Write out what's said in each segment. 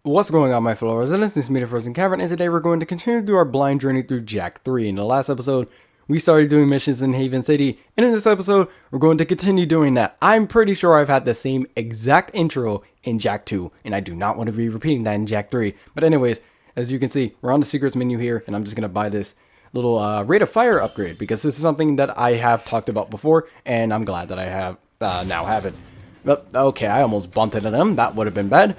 What's going on, my fellow residents? This is me, TheFrozenCavern, and today we're going to continue to do our blind journey through Jak 3. In the last episode, we started doing missions in Haven City, and in this episode, we're going to continue doing that. I'm pretty sure I've had the same exact intro in Jak 2, and I do not want to be repeating that in Jak 3. But anyways, as you can see, we're on the secrets menu here, and I'm just going to buy this little rate of fire upgrade, because this is something that I have talked about before, and I'm glad that I have now have it. But, okay, I almost bumped into them. That would have been bad.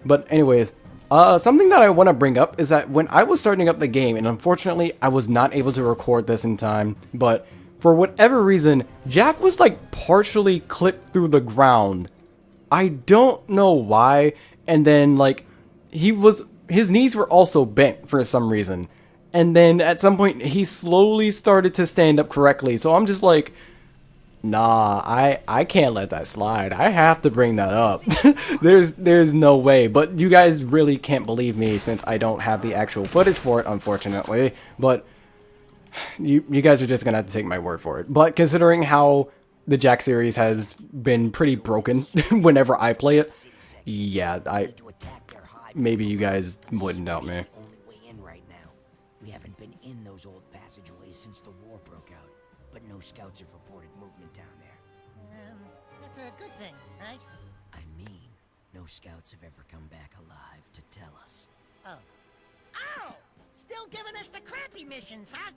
But anyways, something that I want to bring up is that when I was starting up the game, and unfortunately I was not able to record this in time, but for whatever reason, Jak was like partially clipped through the ground. I don't know why, and then like his knees were also bent for some reason. And then at some point he slowly started to stand up correctly, so I'm just like, nah, I can't let that slide. I have to bring that up. There's no way. But you guys really can't believe me since I don't have the actual footage for it, unfortunately. But you guys are just gonna have to take my word for it. But considering how the Jak series has been pretty broken whenever I play it, yeah, maybe you guys wouldn't doubt me. We haven't been in those old passageways since the war broke out, but no scouts have reported movement down there. That's a good thing, right? I mean, no scouts have ever come back alive to tell us. Oh. Ow! Still giving us the crappy missions, huh?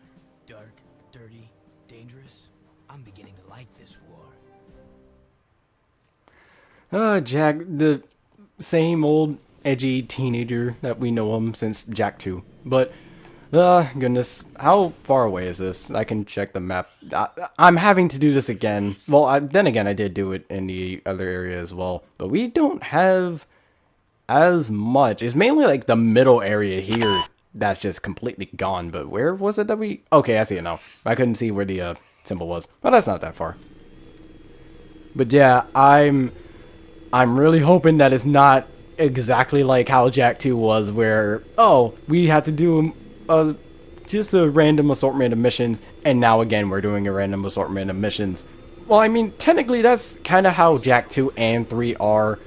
Dark, dirty, dangerous. I'm beginning to like this war. Jak, the same old edgy teenager that we know him since Jak 2. But goodness, how far away is this? I can check the map. I'm having to do this again. Well, then again, I did do it in the other area as well. But we don't have as much. It's mainly like the middle area here that's just completely gone. But where was it that we... Okay, I see it now. I couldn't see where the symbol was. But that's not that far. But yeah, I'm really hoping that it's not exactly like how Jak 2 was, where, oh, we had to do just a random assortment of missions, and now again we're doing a random assortment of missions. Well, I mean, technically that's kind of how Jak 2 and 3 are.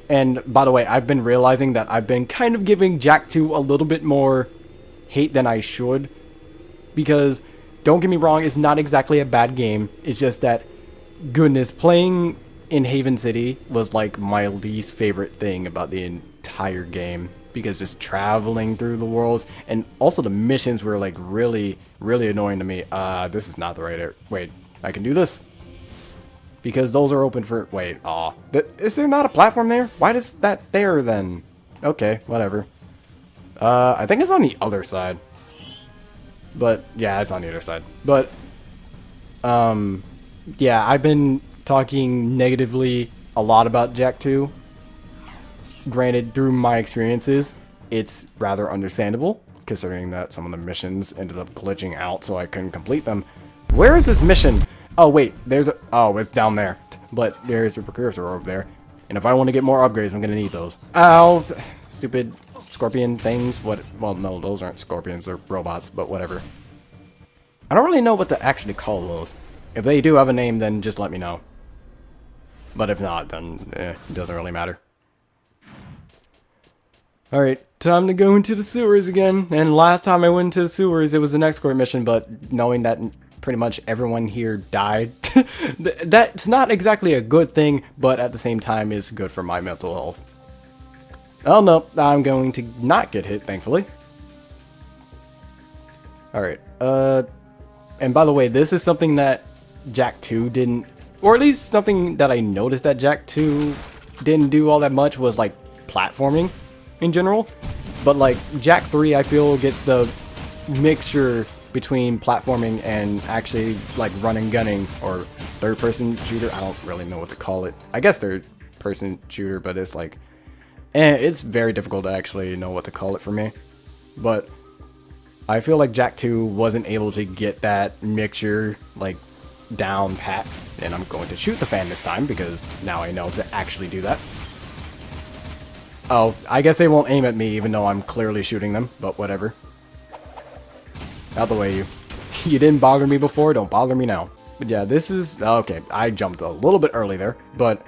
And by the way, I've been realizing that I've been kind of giving Jak 2 a little bit more hate than I should, because don't get me wrong, it's not exactly a bad game. It's just that, goodness, playing in Haven City was like my least favorite thing about the entire game. Because just traveling through the worlds, and also the missions were like really annoying to me. This is not the right area. Wait, I can do this? Because those are open for... Wait, aw. Is there not a platform there? Why is that there then? Okay, whatever. I think it's on the other side. But, yeah, it's on the other side. But, yeah, I've been talking negatively a lot about Jak 2. Granted, through my experiences, it's rather understandable, considering that some of the missions ended up glitching out so I couldn't complete them. Where is this mission? Oh, wait, there's a... Oh, it's down there. But there's a precursor over there. And if I want to get more upgrades, I'm going to need those. Ow! Stupid scorpion things. What? Well, no, those aren't scorpions. They're robots, but whatever. I don't really know what to actually call those. If they do have a name, then just let me know. But if not, then it doesn't really matter. Alright, time to go into the sewers again. And last time I went into the sewers, it was an escort mission, but knowing that pretty much everyone here died, that's not exactly a good thing, but at the same time is good for my mental health. Oh no, I'm going to not get hit, thankfully. Alright, and by the way, this is something that Jak 2 didn't, or at least something that I noticed that Jak 2 didn't do all that much, was like platforming in general. But like Jak 3, I feel, gets the mixture between platforming and actually like run and gunning, or third person shooter. I don't really know what to call it. I guess third person shooter, but it's like it's very difficult to actually know what to call it for me. But I feel like Jak 2 wasn't able to get that mixture like down pat, and I'm going to shoot the fan this time because now I know to actually do that. Oh, I guess they won't aim at me even though I'm clearly shooting them, but whatever. Out the way, you. You didn't bother me before, don't bother me now. But yeah, this is... Okay, I jumped a little bit early there, but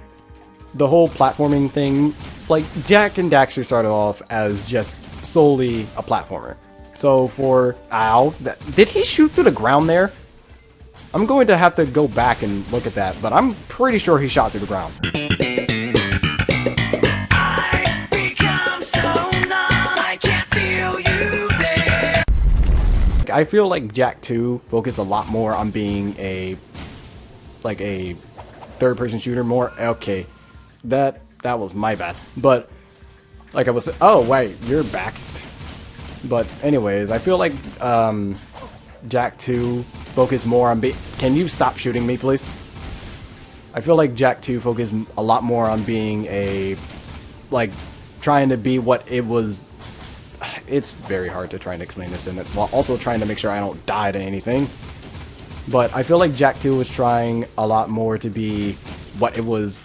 the whole platforming thing like, Jak and Daxter started off as just solely a platformer. So for... Ow. Did he shoot through the ground there? I'm going to have to go back and look at that, but I'm pretty sure he shot through the ground. I've become so numb, I can't feel you there. I feel like Jak 2 focused a lot more on being a third-person shooter more. Okay, that was my bad. But like I was, oh wait, you're back. But anyways, I feel like Jak 2 focused more on can you stop shooting me, please? I feel like Jak 2 focused a lot more on being trying to be what it was. It's very hard to try and explain this in it, while also trying to make sure I don't die to anything. But I feel like Jak 2 was trying a lot more to be what it was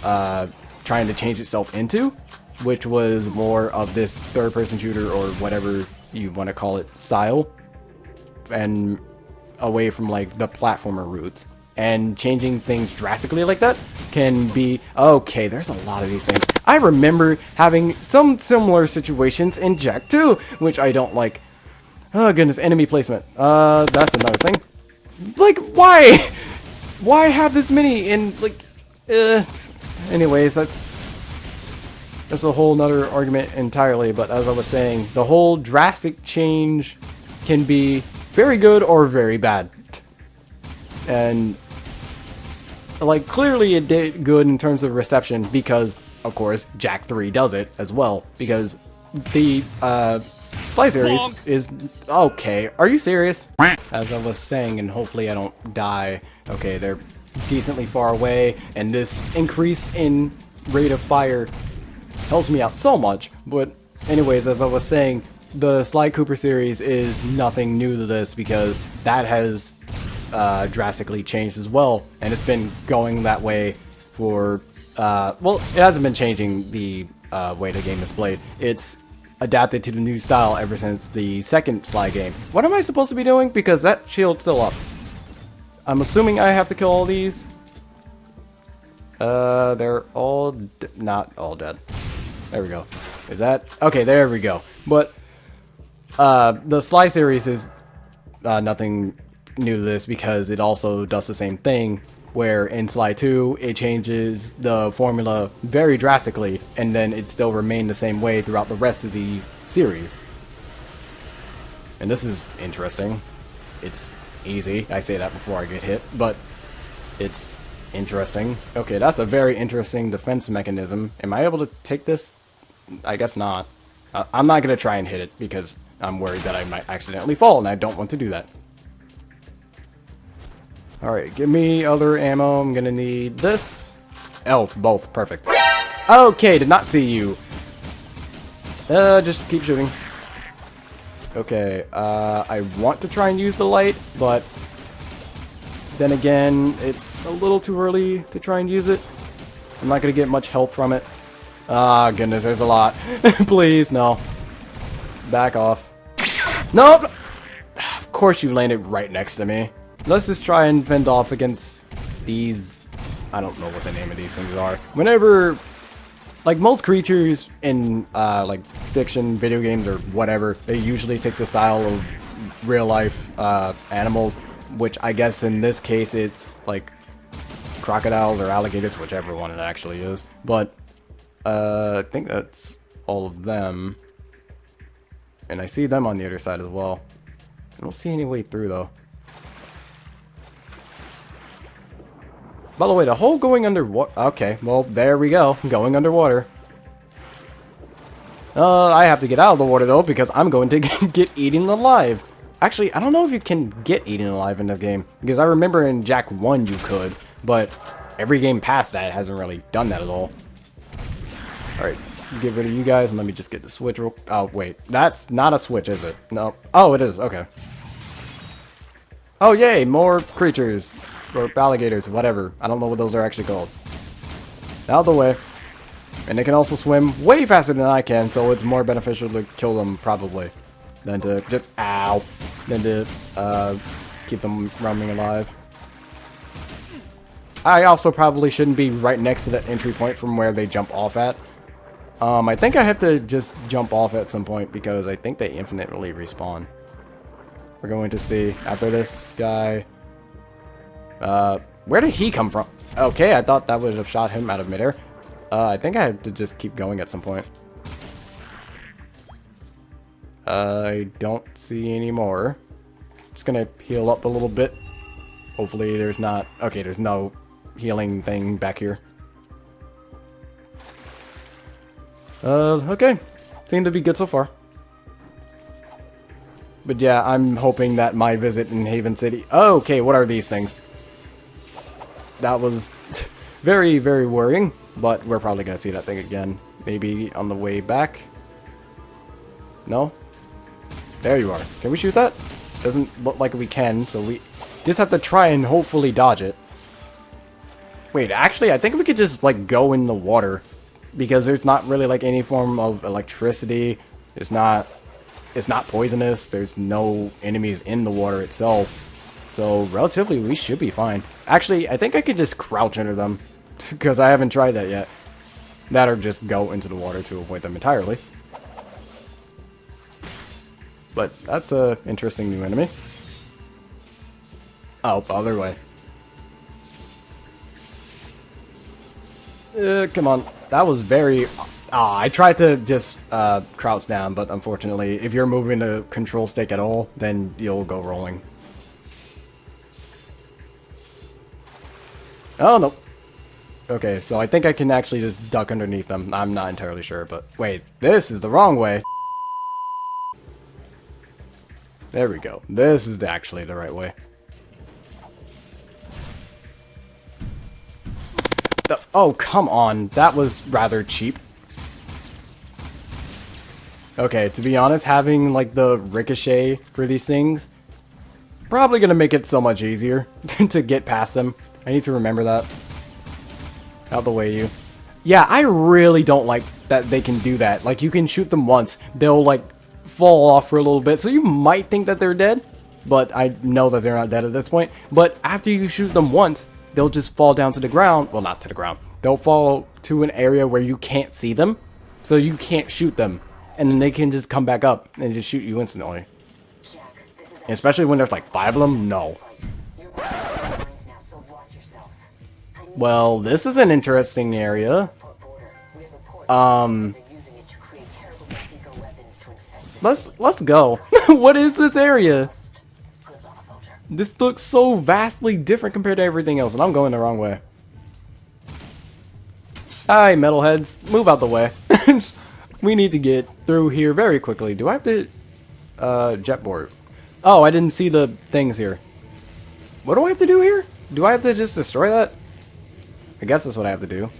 trying to change itself into, which was more of this third-person shooter, or whatever you want to call it, style, and away from like the platformer roots. And changing things drastically like that can be... Okay, there's a lot of these things. I remember having some similar situations in Jak 2, which I don't like. Oh goodness, enemy placement. That's another thing. Like, why? Why have this many in, like... Anyways, that's a whole nother argument entirely, but as I was saying, the whole drastic change can be very good or very bad. And like, clearly it did good in terms of reception because, of course, Jak 3 does it as well, because the Sly series is... Okay, are you serious? As I was saying, and hopefully I don't die. Okay, they're decently far away, and this increase in rate of fire helps me out so much. But anyways, as I was saying, the Sly Cooper series is nothing new to this, because that has drastically changed as well, and it's been going that way for well, it hasn't been changing the way the game is played. It's adapted to the new style ever since the second Sly game. What am I supposed to be doing? Because that shield's still up. I'm assuming I have to kill all these. They're all not all dead. There we go. Is that... Okay, there we go. But the Sly series is nothing new to this, because it also does the same thing, where in Sly 2 it changes the formula very drastically, and then it still remained the same way throughout the rest of the series. And this is interesting. It's easy. I say that before I get hit, but it's interesting. Okay, that's a very interesting defense mechanism. Am I able to take this? I guess not. I'm not going to try and hit it, because I'm worried that I might accidentally fall, and I don't want to do that. Alright, give me other ammo. I'm gonna need this. Oh, both. Perfect. Okay, did not see you. Just keep shooting. Okay, I want to try and use the light, but then again, it's a little too early to try and use it. I'm not gonna get much health from it. Ah, goodness, there's a lot. Please, no. Back off. Nope! Of course you landed right next to me. Let's just try and fend off against these... I don't know what the name of these things are. Whenever... Like, most creatures in, like, fiction, video games, or whatever, they usually take the style of real-life, animals, which I guess in this case it's, like, crocodiles or alligators, whichever one it actually is. But, I think that's all of them. And I see them on the other side as well. I don't see any way through, though. By the way, the whole going underwater... Okay, well, there we go. Going underwater. I have to get out of the water, though, because I'm going to get eaten alive. Actually, I don't know if you can get eaten alive in this game, because I remember in Jak 1 you could, but every game past that hasn't really done that at all. Alright, get rid of you guys, and let me just get the switch real... Oh, wait. That's not a switch, is it? No. Oh, it is. Okay. Oh, yay! More creatures. Or alligators, whatever. I don't know what those are actually called. Out of the way. And they can also swim way faster than I can, so it's more beneficial to kill them, probably, than to just... Ow! Than to, keep them roaming alive. I also probably shouldn't be right next to the entry point from where they jump off at. I think I have to just jump off at some point because I think they infinitely respawn. We're going to see after this guy. Where did he come from? Okay, I thought that would have shot him out of midair. I think I have to just keep going at some point. I don't see any more. Just gonna heal up a little bit. Hopefully there's not... Okay, there's no healing thing back here. Okay. Seem to be good so far. But yeah, I'm hoping that my visit in Haven City... Oh, okay, what are these things? That was very, very worrying. But we're probably gonna see that thing again. Maybe on the way back? No? There you are. Can we shoot that? Doesn't look like we can, so we just have to try and hopefully dodge it. Wait, actually, I think we could just, like, go in the water. Because there's not really, like, any form of electricity. It's not poisonous. There's no enemies in the water itself. So, relatively, we should be fine. Actually, I think I could just crouch under them. Because I haven't tried that yet. That or just go into the water to avoid them entirely. But that's a interesting new enemy. Oh, other way. Come on. That was very... I tried to just crouch down, but unfortunately, if you're moving the control stick at all, then you'll go rolling. Oh, no. Okay, so I think I can actually just duck underneath them. I'm not entirely sure, but... Wait, this is the wrong way. There we go. This is actually the right way. Oh, come on. That was rather cheap. Okay, to be honest, having, like, the ricochet for these things, probably gonna make it so much easier to get past them. I need to remember that. Out the way, you. Yeah, I really don't like that they can do that. Like, you can shoot them once, they'll, like, fall off for a little bit, so you might think that they're dead, but I know that they're not dead at this point. But after you shoot them once, they'll just fall down to the ground. Well, not to the ground. They'll fall to an area where you can't see them, so you can't shoot them, and then they can just come back up and just shoot you instantly. And especially when there's like 5 of them. No. Well, this is an interesting area. Let's go. What is this area? This looks so vastly different compared to everything else, and I'm going the wrong way. Hi, metalheads. Move out the way. We need to get through here very quickly. Do I have to... jetboard. Oh, I didn't see the things here. What do I have to do here? Do I have to just destroy that? I guess that's what I have to do.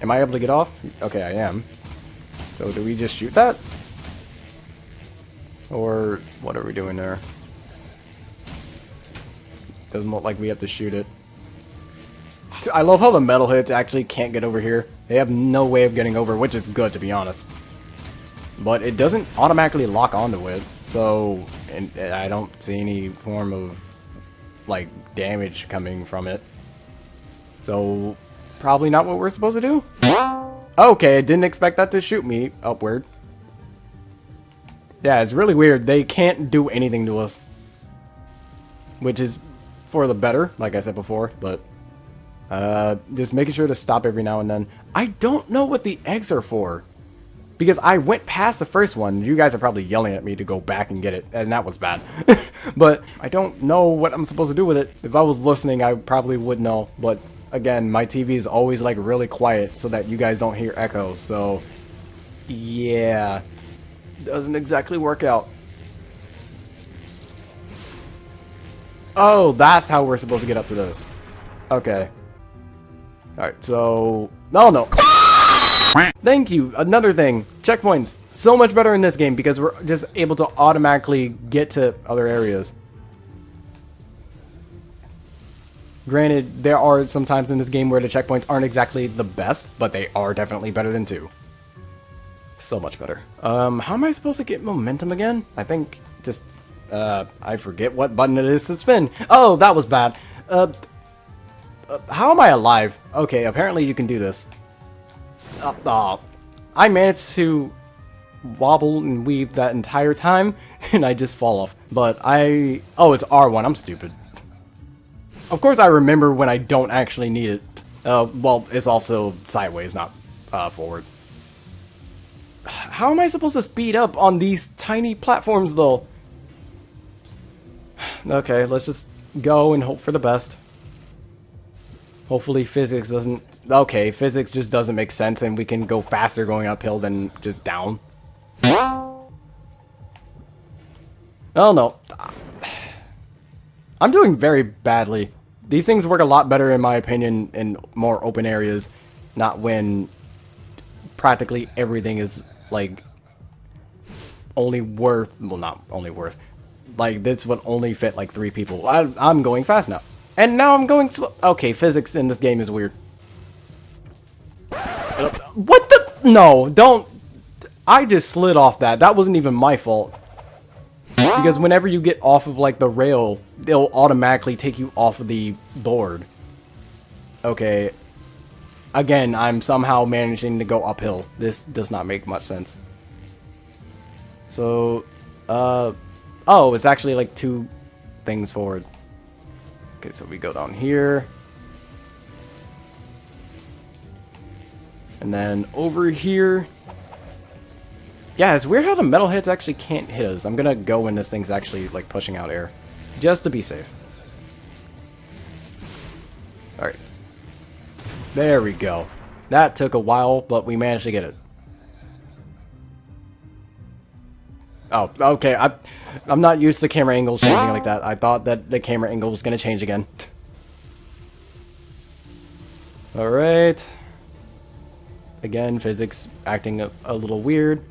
Am I able to get off? Okay, I am. So do we just shoot that? Or what are we doing there? Doesn't look like we have to shoot it. I love how the metalheads actually can't get over here. They have no way of getting over, which is good, to be honest. But it doesn't automatically lock onto it, so and I don't see any form of, like, damage coming from it. So, probably not what we're supposed to do? Okay, I didn't expect that to shoot me upward. Yeah, it's really weird. They can't do anything to us. Which is for the better, like I said before, but... just making sure to stop every now and then. I don't know what the eggs are for. Because I went past the first one. You guys are probably yelling at me to go back and get it. And that was bad. But I don't know what I'm supposed to do with it. If I was listening, I probably would know. But again, my TV is always like really quiet so that you guys don't hear echoes. So, yeah. Doesn't exactly work out. Oh, that's how we're supposed to get up to this. Okay. Alright, so... No. Thank you. Another thing. Checkpoints. So much better in this game because we're just able to automatically get to other areas. Granted, there are some times in this game where the checkpoints aren't exactly the best, but they are definitely better than 2. So much better. How am I supposed to get momentum again? I think just... I forget what button it is to spin. Oh, that was bad. How am I alive? Okay, apparently you can do this. I I managed to wobble and weave that entire time, and I just fall off. But oh, it's R1, I'm stupid. Of course I remember when I don't actually need it. Well, it's also sideways, not forward. How am I supposed to speed up on these tiny platforms, though? Okay, let's just go and hope for the best. Hopefully physics doesn't... Okay, physics just doesn't make sense, and we can go faster going uphill than just down. Oh, no. I'm doing very badly. These things work a lot better, in my opinion, in more open areas, not when practically everything is, like, only worth... Well, not only worth. Like, this would only fit, like, 3 people. I'm going fast now. And now I'm going slow. Okay, physics in this game is weird. What the... No, don't... I just slid off that. That wasn't even my fault. Because whenever you get off of, like, the rail, it'll automatically take you off of the board. Okay. Again, I'm somehow managing to go uphill. This does not make much sense. So, oh, it's actually, like, 2 things forward. Okay, so we go down here. And then over here. Yeah, it's weird how the metal hits actually can't hit us. I'm gonna go when this thing's actually, like, pushing out air. Just to be safe. Alright. There we go. That took a while, but we managed to get it. Oh, okay. I'm not used to camera angles changing like that. I thought that the camera angle was gonna change again. Alright. Again, physics acting a little weird.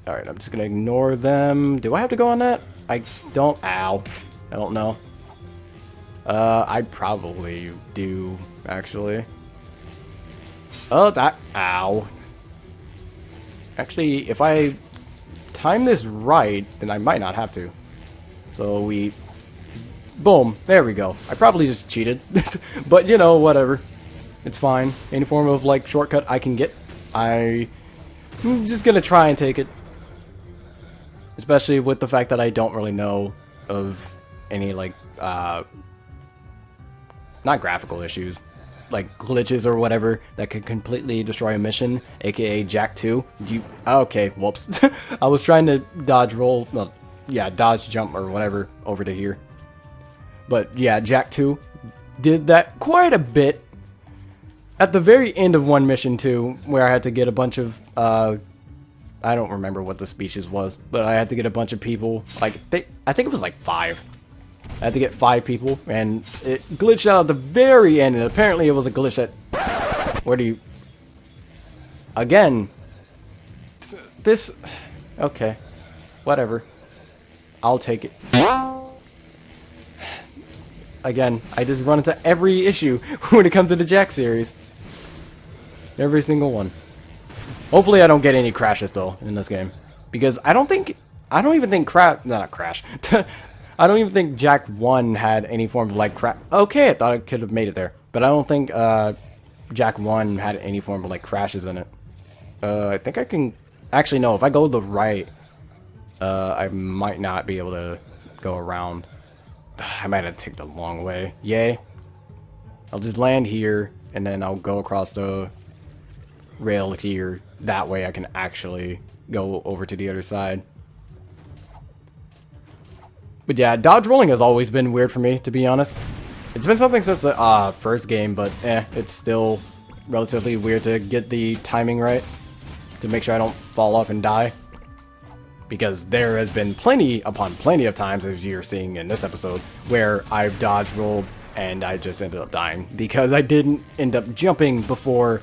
Alright, I'm just gonna ignore them. Do I have to go on that? I don't... Ow. I don't know. I probably do, actually. Oh, that... Ow. Actually, if I time this right, then I might not have to. So we... Boom. There we go. I probably just cheated. But, you know, whatever. It's fine. Any form of, like, shortcut I can get, I'm just gonna try and take it. Especially with the fact that I don't really know of any, like, not graphical issues, like glitches or whatever that could completely destroy a mission, aka Jack 2. Okay, whoops. I was trying to dodge roll, well, yeah, dodge jump or whatever over to here. But yeah, Jack 2 did that quite a bit. At the very end of one mission too, where I had to get a bunch of, I don't remember what the species was, but I had to get a bunch of people, like, I think it was like 5. I had to get 5 people, and it glitched out at the very end, and apparently it was a glitch that... Where do you... Again. This... Okay. Whatever. I'll take it. Again, I just run into every issue when it comes to the Jack series. Every single one. Hopefully I don't get any crashes, though, in this game. Because I don't even think not crash. I don't even think Jack 1 had any form of, like, crash. Okay, I thought I could have made it there. But I don't think, Jack 1 had any form of, like, crashes in it. I think I can... Actually, no, if I go to the right, I might not be able to go around. I might have to take the long way. Yay. I'll just land here, and then I'll go across the rail here. That way I can actually go over to the other side. But yeah, dodge rolling has always been weird for me, to be honest. It's been something since the first game, but it's still relatively weird to get the timing right. To make sure I don't fall off and die. Because there has been plenty upon plenty of times, as you're seeing in this episode, where I've dodge rolled and I just ended up dying. Because I didn't end up jumping before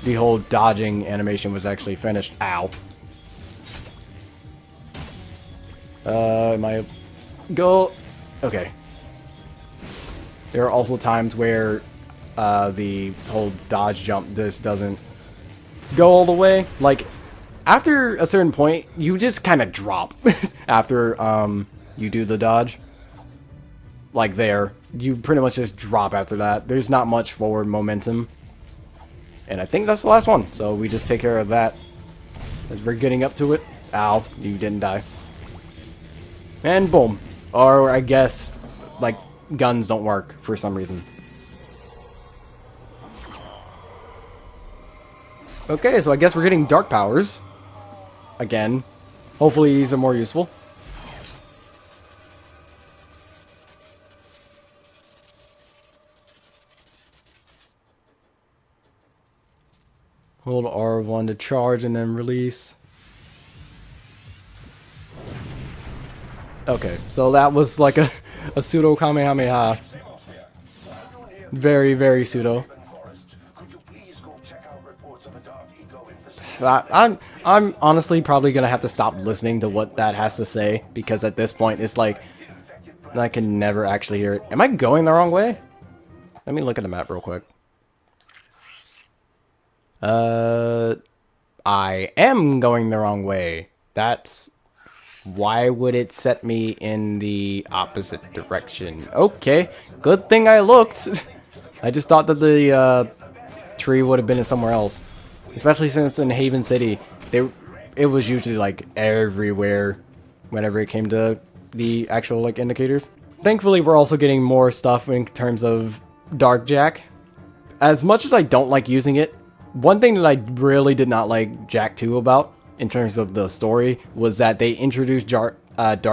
the whole dodging animation was actually finished. Ow. Am I... Go... Okay. There are also times where the whole dodge jump just doesn't go all the way. Like, after a certain point, you just kind of drop after you do the dodge. Like there. You pretty much just drop after that. There's not much forward momentum. And I think that's the last one. So we just take care of that as we're getting up to it. Ow, you didn't die. And boom. Or I guess, like, guns don't work for some reason. Okay, so I guess we're getting dark powers. Again. Hopefully these are more useful. Hold R1 to charge and then release. Okay, so that was like a pseudo Kamehameha. Very, very pseudo. I'm honestly probably gonna have to stop listening to what that has to say, because at this point it's like I can never actually hear it. Am I going the wrong way? Let me look at the map real quick. I am going the wrong way. That's... Why would it set me in the opposite direction? Okay, good thing I looked. I just thought that the tree would have been in somewhere else. Especially since in Haven City, it was usually like everywhere whenever it came to the actual like indicators. Thankfully, we're also getting more stuff in terms of Dark Jack. As much as I don't like using it, one thing that I really did not like Jack 2 about, in terms of the story, was that they introduced Dark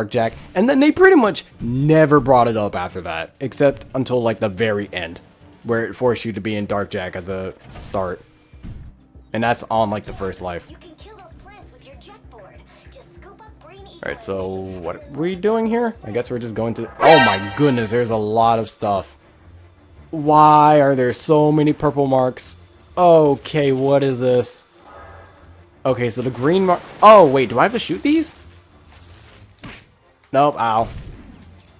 Jack, and then they pretty much never brought it up after that, except until like the very end, where it forced you to be in Dark Jack at the start. And that's on like the first life. Alright, so what are we doing here? I guess we're just going to... Oh my goodness, there's a lot of stuff. Why are there so many purple marks? Okay, what is this? Okay, so the green mark... Oh, wait, do I have to shoot these? Nope, ow.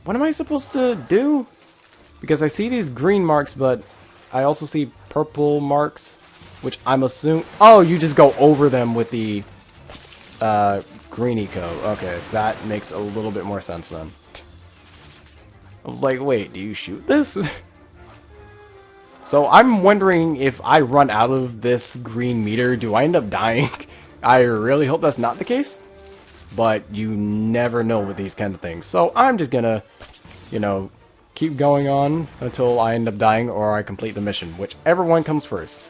What am I supposed to do? Because I see these green marks, but I also see purple marks, which I'm assuming... Oh, you just go over them with the green eco. Okay, that makes a little bit more sense then. I was like, wait, do you shoot this? So I'm wondering, if I run out of this green meter, do I end up dying? I really hope that's not the case. But you never know with these kind of things. So I'm just gonna, you know, keep going on until I end up dying or I complete the mission. Whichever one comes first.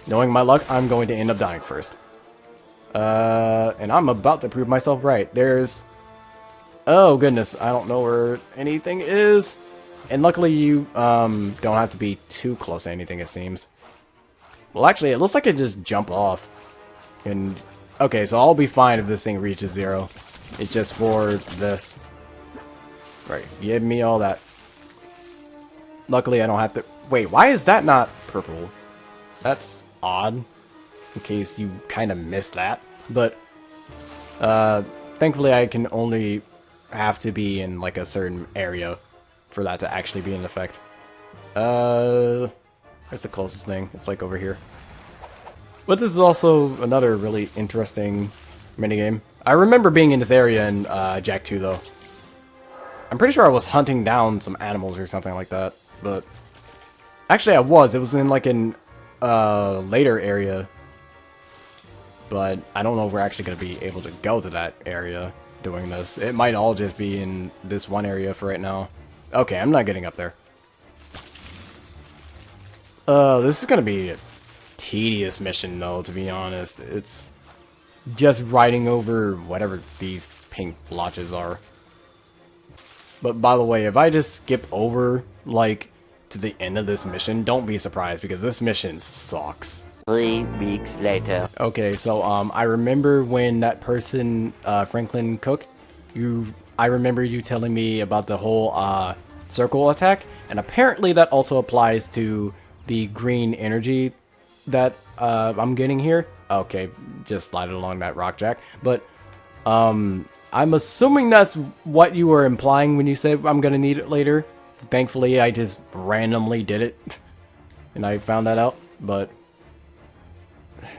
Knowing my luck, I'm going to end up dying first. And I'm about to prove myself right. There's... Oh goodness, I don't know where anything is. And luckily you don't have to be too close to anything, it seems. Well, actually, it looks like it just jump off. And okay, so I'll be fine if this thing reaches 0. It's just for this. Right, give me all that. Luckily, I don't have to... Wait, why is that not purple? That's odd. In case you kind of missed that. But, thankfully, I can only have to be in, like, a certain area for that to actually be in effect. That's the closest thing. It's like over here. But this is also another really interesting minigame. I remember being in this area in Jack 2 though. I'm pretty sure I was hunting down some animals or something like that. But actually I was. It was in like an later area. But I don't know if we're actually going to be able to go to that area doing this. It might all just be in this one area for right now. Okay, I'm not getting up there. This is gonna be a tedious mission though, to be honest. It's just riding over whatever these pink blotches are. But by the way, if I just skip over, like, to the end of this mission, don't be surprised, because this mission sucks. 3 weeks later. Okay, so, I remember when that person, Franklin Cook, I remember you telling me about the whole, circle attack, and apparently that also applies to the green energy that, I'm getting here. Okay, just slide it along that rock, Jack. But, I'm assuming that's what you were implying when you said I'm gonna need it later. Thankfully, I just randomly did it, and I found that out, but...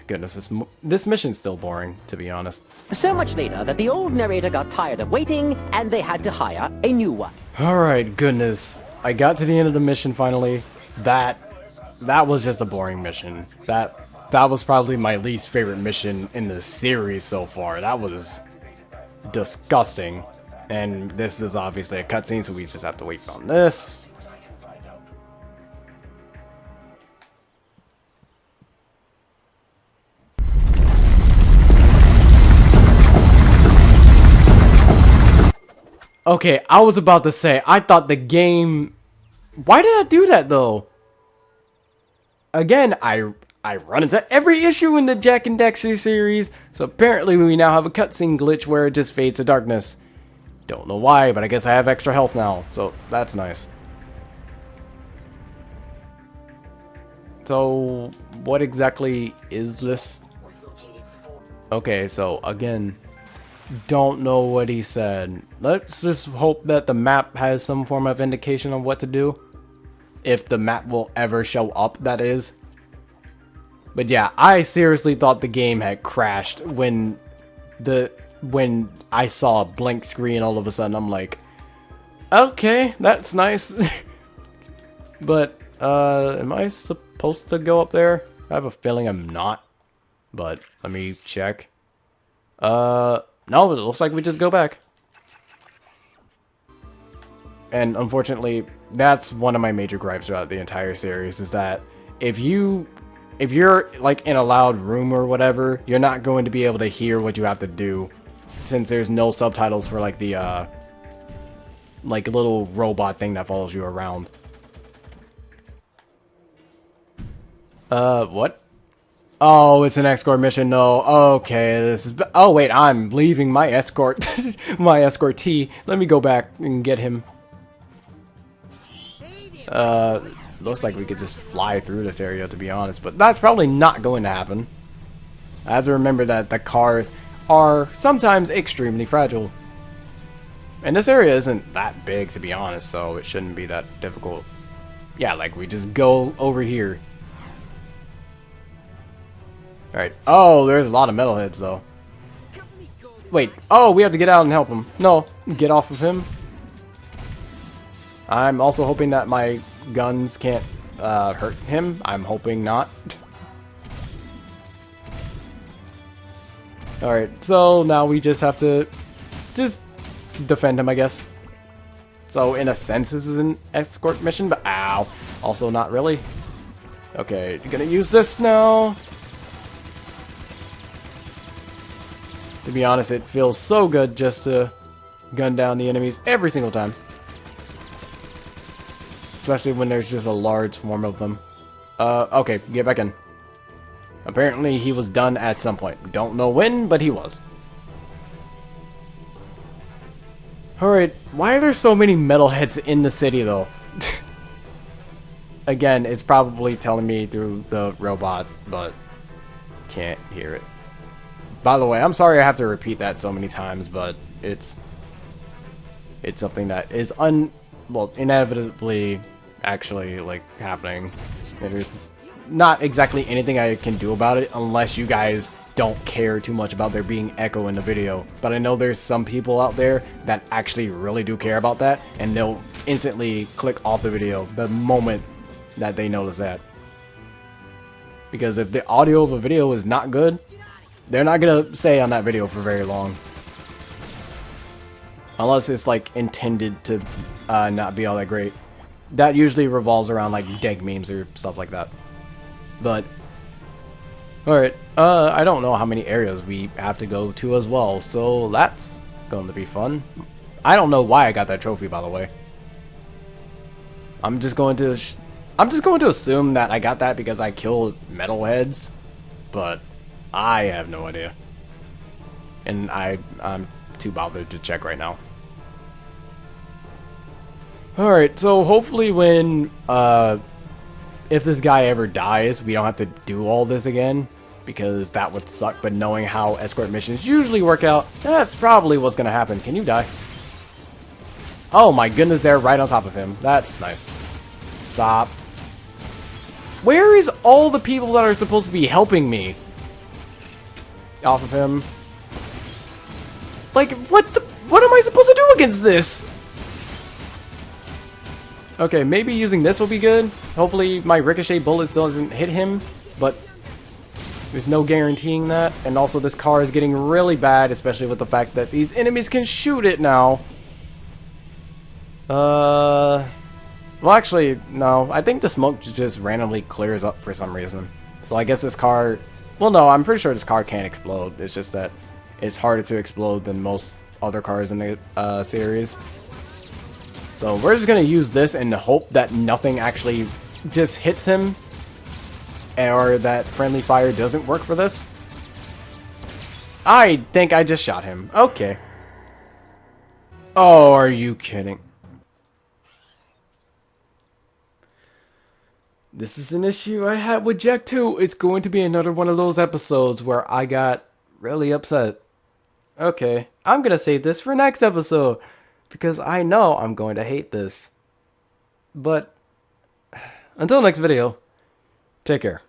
Goodness, this mission's still boring, to be honest. So much later that the old narrator got tired of waiting, and they had to hire a new one. Alright, goodness. I got to the end of the mission finally. That that was just a boring mission. That was probably my least favorite mission in the series so far. That was disgusting. And this is obviously a cutscene, so we just have to wait on this. Okay, I was about to say, I thought the game... Why did I do that, though? Again, I run into every issue in the Jak and Daxter series, so apparently we now have a cutscene glitch where it just fades to darkness. Don't know why, but I guess I have extra health now, so that's nice. So, what exactly is this? Okay, so again... Don't know what he said. Let's just hope that the map has some form of indication of what to do. If the map will ever show up, that is. But yeah, I seriously thought the game had crashed when I saw a blank screen all of a sudden. I'm like, okay, that's nice. But, am I supposed to go up there? I have a feeling I'm not. But, let me check. No, it looks like we just go back. And unfortunately, that's one of my major gripes throughout the entire series, is that if you're like in a loud room or whatever, you're not going to be able to hear what you have to do, since there's no subtitles for like the like little robot thing that follows you around. What? Oh, it's an escort mission. No. Okay, this is... Oh, wait, I'm leaving my escort. My escortee. Let me go back and get him. Looks like we could just fly through this area, to be honest. But that's probably not going to happen. I have to remember that the cars are sometimes extremely fragile. And this area isn't that big, to be honest, so it shouldn't be that difficult. Yeah, like, we just go over here. Alright. Oh, there's a lot of metalheads, though. Wait. Oh, we have to get out and help him. No, get off of him. I'm also hoping that my guns can't hurt him. I'm hoping not. Alright, so now we just have to just defend him, I guess. So, in a sense, this is an escort mission, but ow. Also, not really. Okay, you're gonna use this now. To be honest, it feels so good just to gun down the enemies every single time. Especially when there's just a large swarm of them. Okay, get back in. Apparently he was done at some point. Don't know when, but he was. Alright, why are there so many metalheads in the city though? Again, it's probably telling me through the robot, but can't hear it. By the way, I'm sorry I have to repeat that so many times, but it's something that is inevitably actually like happening. And there's not exactly anything I can do about it unless you guys don't care too much about there being echo in the video. But I know there's some people out there that actually really do care about that, and they'll instantly click off the video the moment that they notice that. Because if the audio of a video is not good, they're not gonna stay on that video for very long. Unless it's like intended to not be all that great. That usually revolves around like dank memes or stuff like that. But alright, I don't know how many areas we have to go to as well, so that's going to be fun. I don't know why I got that trophy, by the way. I'm just going to assume that I got that because I killed metalheads, but I have no idea. And I'm too bothered to check right now. Alright, so hopefully when, if this guy ever dies, we don't have to do all this again, because that would suck, but knowing how escort missions usually work out, that's probably what's gonna happen. Can you die? Oh my goodness, they're right on top of him. That's nice. Stop. Where is all the people that are supposed to be helping me? Off of him. Like, what am I supposed to do against this? Okay, maybe using this will be good. Hopefully my ricochet bullets doesn't hit him, but there's no guaranteeing that. And also this car is getting really bad, especially with the fact that these enemies can shoot it now. Well actually, no. I think the smoke just randomly clears up for some reason. So I guess this car... Well, no, I'm pretty sure this car can't explode. It's just that it's harder to explode than most other cars in the series. So we're just going to use this in the hope that nothing actually just hits him. Or that friendly fire doesn't work for this. I think I just shot him. Okay. Oh, are you kidding? This is an issue I had with Jak 2. It's going to be another one of those episodes where I got really upset. Okay, I'm going to save this for next episode. Because I know I'm going to hate this. But, until next video, take care.